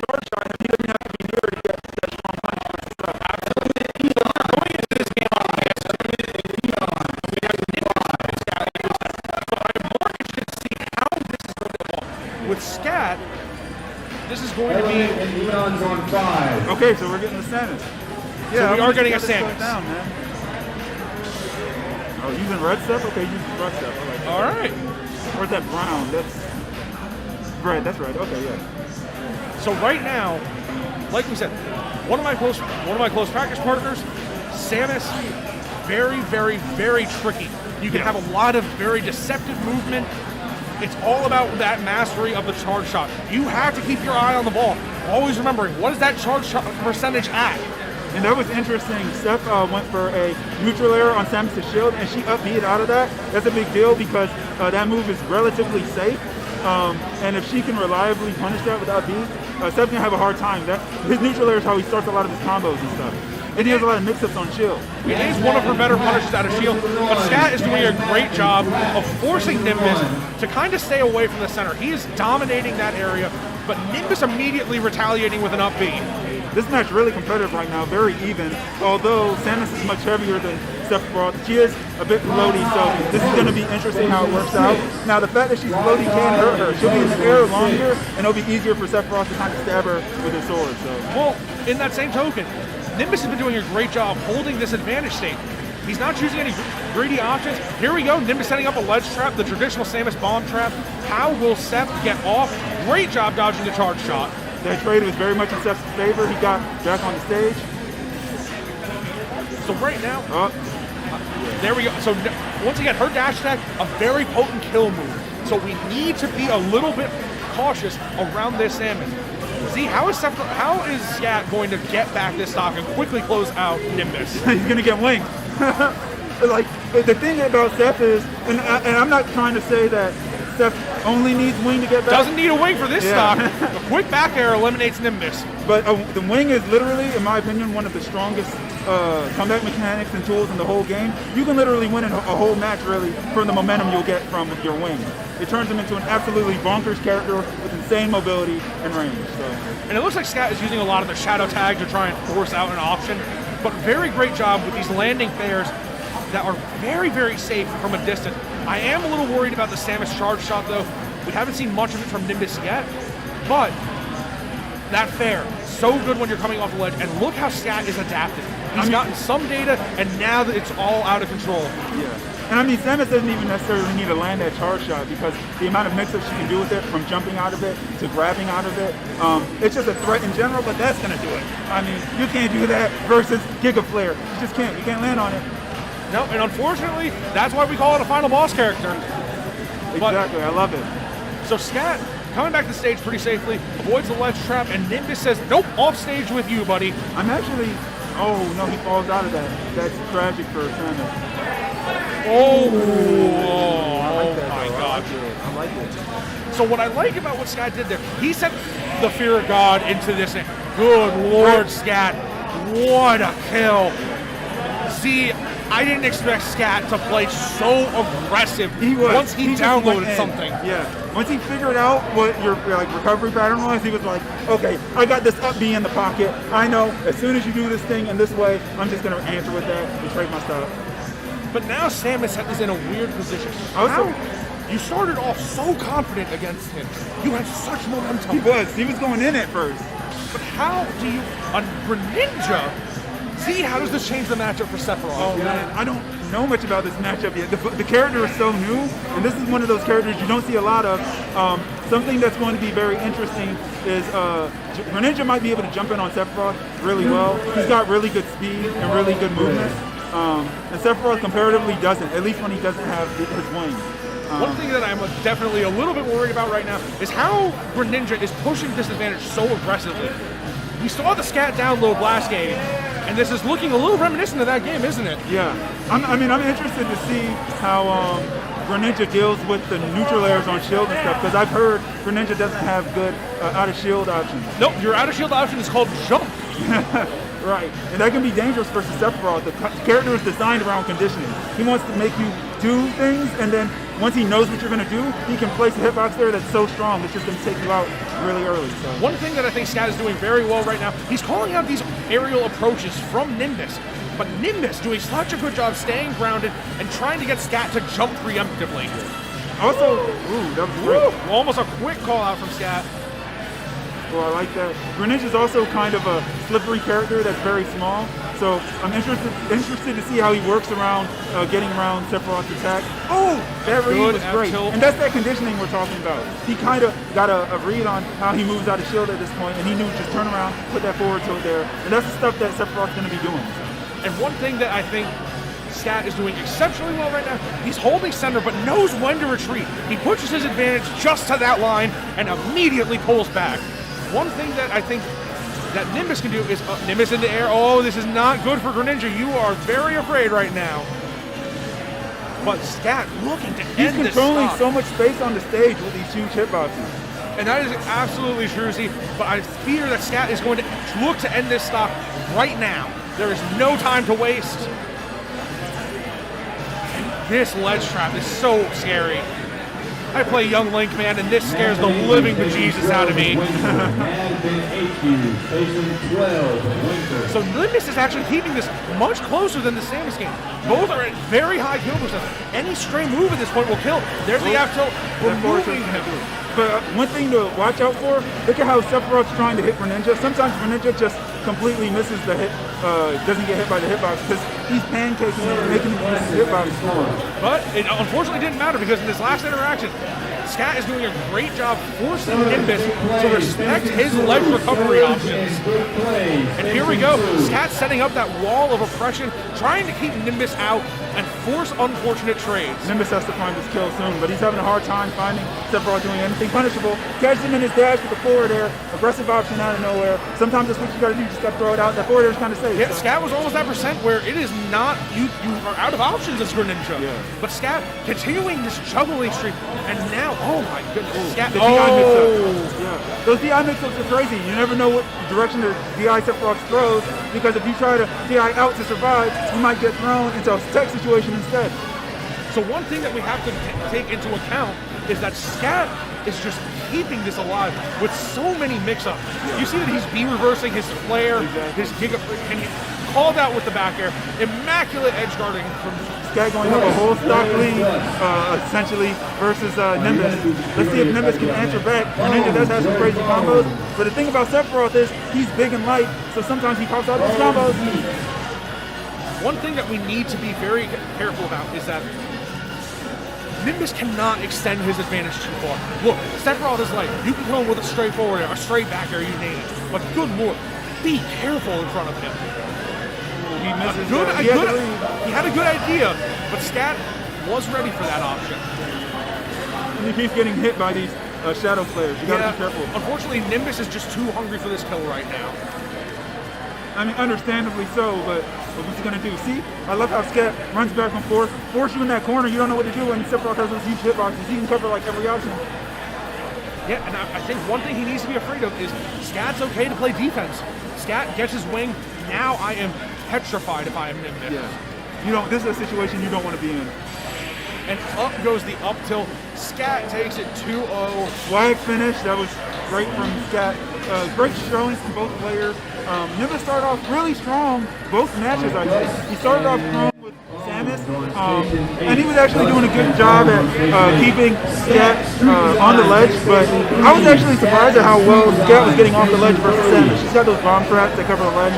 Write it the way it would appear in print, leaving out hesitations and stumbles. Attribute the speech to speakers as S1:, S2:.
S1: charge shot, and he doesn't have to be near to get that strong punch with stuff.
S2: Absolutely. Going into this game on the so we have Nimbus and ScAtt. So I'm more interested to see how this is going to evolve. With ScAtt, this is going to be...
S1: Okay, so we're getting the Samus.
S2: Yeah, so we are getting a Samus.
S1: Down, man. Oh, using red stuff? Okay, using red stuff. I like that.
S2: All right.
S1: Or is that brown? That's red. That's red. Okay, yeah.
S2: So right now, like we said, one of my close practice partners, Samus, very, very, very tricky. You can have a lot of very deceptive movement. It's all about that mastery of the charge shot. You have to keep your eye on the ball. Always remembering, what is that charge shot percentage at?
S1: And that was interesting. Seph went for a neutral air on Samus' shield, and she up-beat out of that. That's a big deal because that move is relatively safe. And if she can reliably punish that without beat, Seph's gonna have a hard time. His neutral air is how he starts a lot of his combos and stuff. And he has a lot of mix-ups on shield.
S2: It is one of her better punishes out of shield, but ScAtt is doing a great job of forcing Nimbus to kind of stay away from the center. He is dominating that area, but Nimbus immediately retaliating with an up B.
S1: This match really competitive right now, very even. Although Samus is much heavier than Sephiroth, she is a bit floaty, so this is going to be interesting how it works out. Now, the fact that she's floaty can hurt her. She'll be in the air longer, and it'll be easier for Sephiroth to kind of stab her with his sword. So,
S2: well, in that same token, Nimbus has been doing a great job holding this advantage state. He's not choosing any greedy options. Here we go, Nimbus setting up a ledge trap, the traditional Samus bomb trap. How will Seph get off? Great job dodging the charge shot.
S1: That trade was very much in Seph's favor. He got Jack on the stage.
S2: So right now, there we go. So once again, her dash attack, a very potent kill move. So we need to be a little bit cautious around this Samus. See, how is ScAtt going to get back this stock and quickly close out Nimbus?
S1: He's going to get winged. Like, the thing about Seph is, and I'm not trying to say that Seph only needs wing to get back.
S2: Doesn't need a wing for this stock. A quick back air eliminates Nimbus.
S1: But the wing is literally, in my opinion, one of the strongest comeback mechanics and tools in the whole game. You can literally win a whole match, really, from the momentum you'll get from your wing. It turns him into an absolutely bonkers character with insane mobility and range. So.
S2: And it looks like ScAtt is using a lot of the shadow tag to try and force out an option. But very great job with these landing fairs that are very, very safe from a distance. I am a little worried about the Samus charge shot, though. We haven't seen much of it from Nimbus yet, but that fair, so good when you're coming off the ledge. And look how ScAtt is adapted. He's gotten some data, and now that it's all out of control.
S1: Yeah. And I mean, Samus doesn't even necessarily need to land that charge shot because the amount of mix-ups she can do with it, from jumping out of it to grabbing out of it, it's just a threat in general, but that's going to do it. I mean, you can't do that versus Giga Flare. You just can't. You can't land on it.
S2: No, and unfortunately, that's why we call it a final boss character.
S1: Exactly, I love it.
S2: So ScAtt, coming back to the stage pretty safely, avoids the ledge trap, and Nimbus says, nope, off stage with you, buddy.
S1: I'm actually, oh no, he falls out of that. That's tragic for Samus.
S2: Oh
S1: like
S2: my God.
S1: I like it.
S2: So what I like about what ScAtt did there, he sent the fear of God into this. Good Lord, ScAtt, what a kill. See, I didn't expect ScAtt to play so aggressive once he downloaded something.
S1: Yeah, once he figured out what your recovery pattern was, he was like, okay, I got this up B in the pocket. I know as soon as you do this thing in this way, I'm just going to answer with that and trade my stuff.
S2: But now Samus is in a weird position. You started off so confident against him. You had such momentum.
S1: He was going in at first.
S2: But how do you, on Greninja, see, how does this change the matchup for Sephiroth?
S1: Oh man, I don't know much about this matchup yet. The character is so new, and this is one of those characters you don't see a lot of. Something that's going to be very interesting is Greninja might be able to jump in on Sephiroth really well. He's got really good speed and really good movement. And Sephiroth comparatively doesn't, at least when he doesn't have his wings.
S2: One thing that I'm definitely a little bit worried about right now is how Greninja is pushing disadvantage so aggressively. We saw the ScAtt download last game, and this is looking a little reminiscent of that game, isn't it?
S1: Yeah. I'm interested to see how Greninja deals with the neutral airs on shield and stuff, because I've heard Greninja doesn't have good out-of-shield options.
S2: Nope, your out-of-shield option is called jump.
S1: Right, and that can be dangerous versus Sephiroth. The character is designed around conditioning. He wants to make you do things, and then once he knows what you're going to do, he can place a hitbox there that's so strong it's just going to take you out really early. So.
S2: One thing that I think ScAtt is doing very well right now, he's calling out these aerial approaches from Nimbus, but Nimbus doing such a good job staying grounded and trying to get ScAtt to jump preemptively.
S1: Also, ooh, that was great.
S2: Almost a quick call out from ScAtt.
S1: Well, I like that. Greninja is also kind of a slippery character that's very small, so I'm interested to see how he works around getting around Sephiroth's attack. Oh, that read was great. And that's that conditioning we're talking about. He kind of got a read on how he moves out of shield at this point, and he knew just turn around, put that forward tilt there, and that's the stuff that Sephiroth's going to be doing.
S2: And one thing that I think ScAtt is doing exceptionally well right now, he's holding center but knows when to retreat. He pushes his advantage just to that line and immediately pulls back. One thing that I think that Nimbus can do is Nimbus in the air. Oh, this is not good for Greninja. You are very afraid right now. But ScAtt looking to end this
S1: He's controlling so much space on the stage with these huge hitboxes.
S2: And that is absolutely true, see. But I fear that ScAtt is going to look to end this stock right now. There is no time to waste. And this ledge trap is so scary. I play Young Link, man, and this scares the living bejesus out of me. So Nimbus is actually keeping this much closer than the Samus game. Both are at very high kill percent. Any stray move at this point will kill. There's the F tilt, removing him.
S1: But one thing to watch out for, look at how Sephiroth's trying to hit Greninja. Sometimes Greninja just completely misses the hit, doesn't get hit by the hitbox because he's pancaking and making him use his hitbox.
S2: But it unfortunately didn't matter because in this last interaction, ScAtt is doing a great job forcing Nimbus to respect his ledge recovery options. And here we go, ScAtt setting up that wall of oppression, trying to keep Nimbus out and force unfortunate trades.
S1: Nimbus has to find his kill soon, but he's having a hard time finding Sephiroth doing anything punishable. Catches him in his dash with the forward air, aggressive option out of nowhere. Sometimes that's what you gotta do, you just gotta throw it out. That forward air is kind of safe.
S2: Yeah, so. ScAtt was almost that percent where it is not, you are out of options as Greninja. Yeah. But ScAtt continuing this juggling streak, and now, oh my goodness, ScAtt,
S1: the DI mix-ups. Yeah. Those DI mix-ups are crazy. You never know what direction the DI Sephiroth throws, because if you try to DI out to survive, you might get thrown into a tech situation instead.
S2: So one thing that we have to take into account is that ScAtt is just keeping this alive with so many mix-ups. You see that he's B-reversing his flare, his giga, and he called out with the back air. Immaculate edge guarding from
S1: ScAtt going to have a whole stock lead, essentially, versus Nimbus. Let's see if Nimbus can answer back. Greninja does have some crazy combos, but the thing about Sephiroth is he's big and light, so sometimes he pops out his combos.
S2: One thing that we need to be very careful about is that Nimbus cannot extend his advantage too far. Look, Sephiroth is like, you can come with a straight forward air, a straight back air, you name it. But good lord, be careful in front of him.
S1: He misses
S2: he had a good idea, but ScAtt was ready for that option.
S1: And he keeps getting hit by these shadow flares. You gotta be careful.
S2: Unfortunately, Nimbus is just too hungry for this kill right now.
S1: I mean, understandably so, but what's he gonna do? See, I love how ScAtt runs back and forth, force you in that corner, you don't know what to do, and Sephiroth has those huge hitboxes. He can cover like every option.
S2: Yeah, and I think one thing he needs to be afraid of is ScAtt's okay to play defense. ScAtt gets his wing, now I am petrified if I am Nimbus.
S1: Yeah. This is a situation you don't want to be in.
S2: And up goes the up tilt. ScAtt takes it 2-0.
S1: Swag finish, that was great from ScAtt. Great showings from both players. Nimbus started off really strong, both matches I think. He started off strong with Samus, and he was actually doing a good job at keeping ScAtt on the ledge, but I was actually surprised at how well ScAtt was getting off the ledge versus Samus. She's got those bomb traps that cover the ledge.